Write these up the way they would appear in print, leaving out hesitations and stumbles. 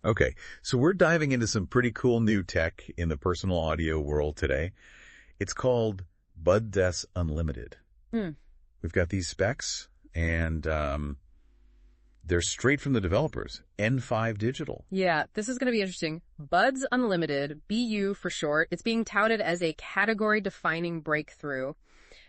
Okay, so we're diving into some pretty cool new tech in the personal audio world today. It's called Buds Unlimited. Hmm. We've got these specs, and they're straight from the developers, N5 Digital. Yeah, this is going to be interesting. Buds Unlimited, BU for short. It's being touted as a category-defining breakthrough.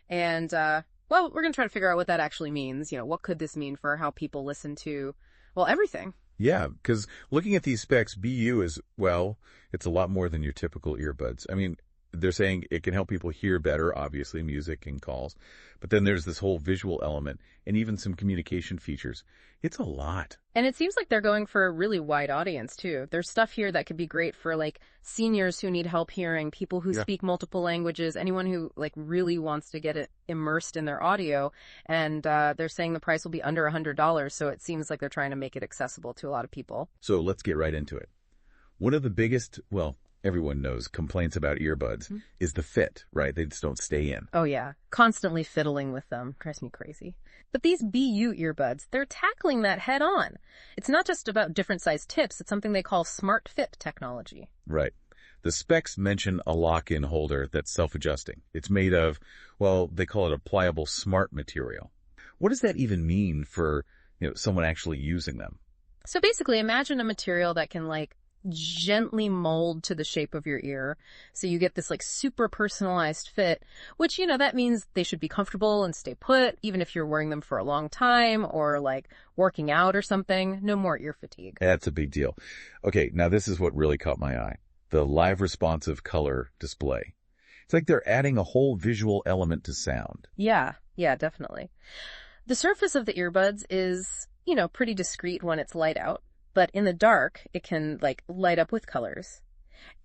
And, well, we're going to try to figure out what that actually means. What could this mean for how people listen to, well, everything? Yeah, because looking at these specs, BU is, well, it's a lot more than your typical earbuds. I mean, they're saying it can help people hear better, obviously, music and calls. But then there's this whole visual element and even some communication features. It's a lot. And it seems like they're going for a really wide audience, too. There's stuff here that could be great for, seniors who need help hearing, people who speak multiple languages, anyone who, really wants to get it immersed in their audio. And they're saying the price will be under $100, so it seems like they're trying to make it accessible to a lot of people. So let's get right into it. One of the biggest, well, everyone knows complaints about earbuds is the fit, right? They just don't stay in. Oh, yeah. Constantly fiddling with them. Drives me crazy. But these BU earbuds, they're tackling that head on. It's not just about different size tips. It's something they call smart fit technology. Right. The specs mention a lock-in holder that's self-adjusting. It's made of, well, they call it a pliable smart material. What does that even mean for, someone actually using them? So basically, imagine a material that can, gently mold to the shape of your ear. So you get this super personalized fit, which, that means they should be comfortable and stay put, even if you're wearing them for a long time or working out or something. No more ear fatigue. That's a big deal. Okay, now this is what really caught my eye. The live responsive color display. It's like they're adding a whole visual element to sound. Yeah, definitely. The surface of the earbuds is, pretty discreet when it's light out. But in the dark, it can, light up with colors.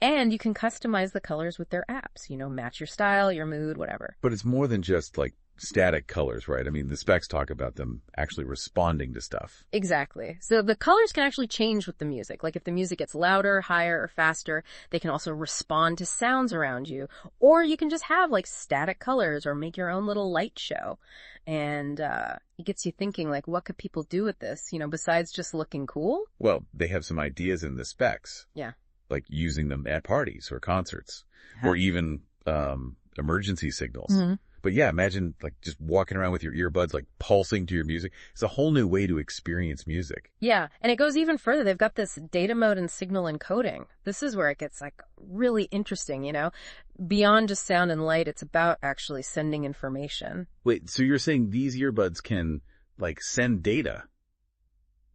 And you can customize the colors with their apps, match your style, your mood, whatever. But it's more than just, static colors, right? I mean, the specs talk about them actually responding to stuff. Exactly. So the colors can actually change with the music. If the music gets louder, higher, or faster, they can also respond to sounds around you. Or you can just have, static colors or make your own little light show. And it gets you thinking, what could people do with this, besides just looking cool? Well, they have some ideas in the specs. Yeah. Like using them at parties or concerts or even emergency signals. Mm-hmm. But yeah, imagine just walking around with your earbuds, pulsing to your music. It's a whole new way to experience music. Yeah. And it goes even further. They've got this data mode and signal encoding. This is where it gets really interesting, Beyond just sound and light, it's about actually sending information. Wait, so you're saying these earbuds can send data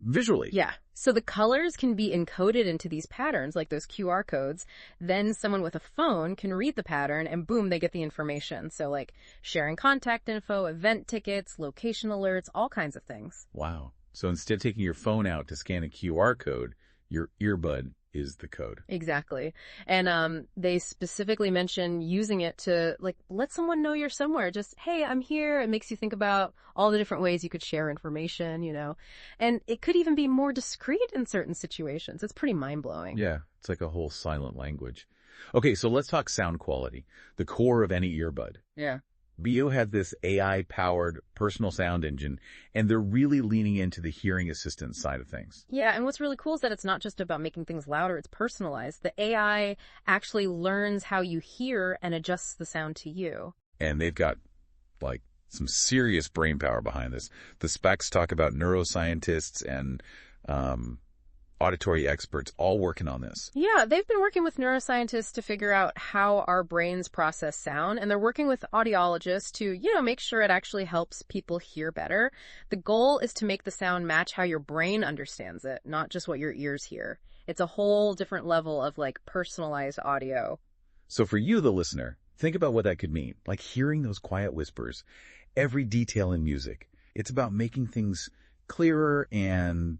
visually? Yeah. So the colors can be encoded into these patterns, like those QR codes. Then someone with a phone can read the pattern and boom, they get the information. So sharing contact info, event tickets, location alerts, all kinds of things. Wow. So instead of taking your phone out to scan a QR code, your earbud is the code. Exactly. And they specifically mention using it to let someone know you're somewhere. Just, hey, I'm here. It makes you think about all the different ways you could share information, And it could even be more discreet in certain situations. It's pretty mind-blowing. Yeah, it's like a whole silent language. Okay, so let's talk sound quality, the core of any earbud. Yeah. BO had this AI-powered personal sound engine, and they're really leaning into the hearing assistance side of things. Yeah, and what's really cool is that it's not just about making things louder, it's personalized. The AI actually learns how you hear and adjusts the sound to you. And they've got, some serious brain power behind this. The specs talk about neuroscientists and auditory experts all working on this. Yeah, they've been working with neuroscientists to figure out how our brains process sound, and they're working with audiologists to, make sure it actually helps people hear better. The goal is to make the sound match how your brain understands it, not just what your ears hear. It's a whole different level of personalized audio. So for you, the listener, think about what that could mean. Hearing those quiet whispers, every detail in music. It's about making things clearer and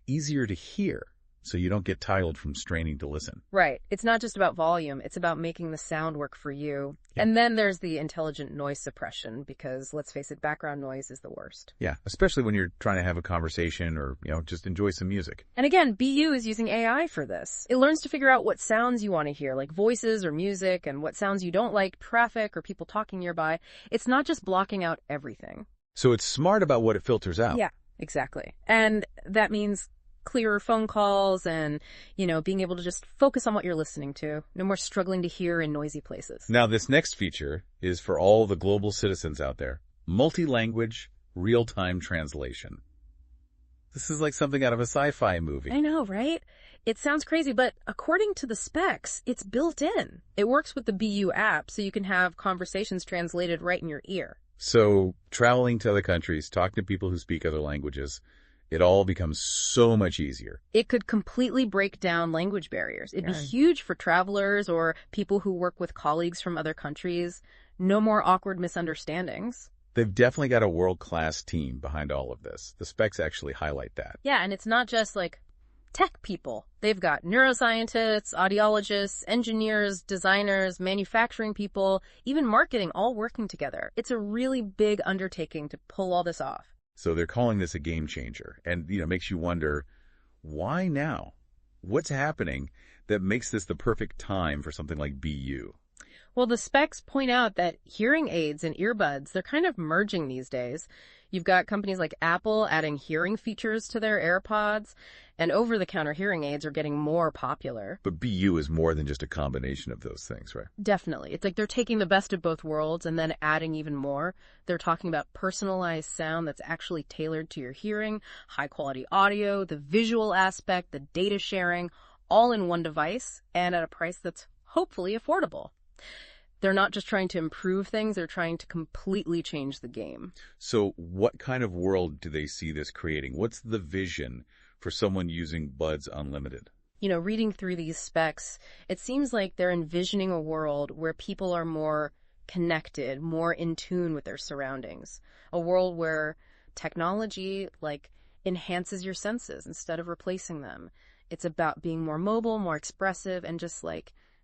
easier to hear so you don't get tired from straining to listen. Right. It's not just about volume. It's about making the sound work for you. Yeah. And then there's the intelligent noise suppression because, let's face it, background noise is the worst. Yeah, especially when you're trying to have a conversation or, just enjoy some music. And again, BU is using AI for this. It learns to figure out what sounds you want to hear, like voices or music, and what sounds you don't like, traffic or people talking nearby. It's not just blocking out everything. So it's smart about what it filters out. Yeah, exactly. And that means clearer phone calls and, being able to just focus on what you're listening to. No more struggling to hear in noisy places. Now, this next feature is for all the global citizens out there. Multi-language, real-time translation. This is like something out of a sci-fi movie. I know, right? It sounds crazy, but according to the specs, it's built in. It works with the BU app, so you can have conversations translated right in your ear. So, traveling to other countries, talking to people who speak other languages, it all becomes so much easier. It could completely break down language barriers. It'd be huge for travelers or people who work with colleagues from other countries. No more awkward misunderstandings. They've definitely got a world-class team behind all of this. The specs actually highlight that. Yeah, and it's not just like tech people. They've got neuroscientists, audiologists, engineers, designers, manufacturing people, even marketing all working together. It's a really big undertaking to pull all this off. So they're calling this a game changer. And, makes you wonder, why now? What's happening that makes this the perfect time for something like BU? Well, the specs point out that hearing aids and earbuds, they're kind of merging these days. You've got companies like Apple adding hearing features to their AirPods, and over-the-counter hearing aids are getting more popular. But BU is more than just a combination of those things, right? Definitely. It's like they're taking the best of both worlds and then adding even more. They're talking about personalized sound that's actually tailored to your hearing, high-quality audio, the visual aspect, the data sharing, all in one device and at a price that's hopefully affordable. They're not just trying to improve things, they're trying to completely change the game. So what kind of world do they see this creating? What's the vision for someone using Buds Unlimited? Reading through these specs, it seems like they're envisioning a world where people are more connected, more in tune with their surroundings. A world where technology, enhances your senses instead of replacing them. It's about being more mobile, more expressive, and just,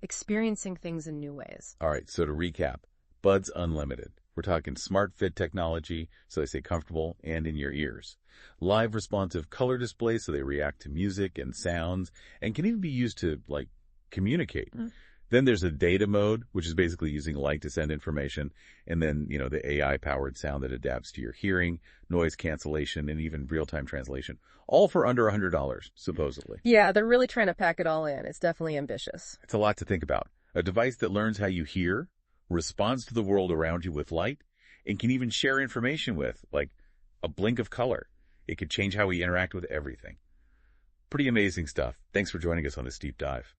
experiencing things in new ways. All right, so to recap, Buds Unlimited. We're talking smart fit technology, so they stay comfortable and in your ears. Live responsive color displays, so they react to music and sounds, and can even be used to, communicate. Then there's a data mode, which is basically using light to send information, and then, the AI-powered sound that adapts to your hearing, noise cancellation, and even real-time translation. All for under $100, supposedly. Yeah, they're really trying to pack it all in. It's definitely ambitious. It's a lot to think about. A device that learns how you hear, responds to the world around you with light, and can even share information with, a blink of color. It could change how we interact with everything. Pretty amazing stuff. Thanks for joining us on this deep dive.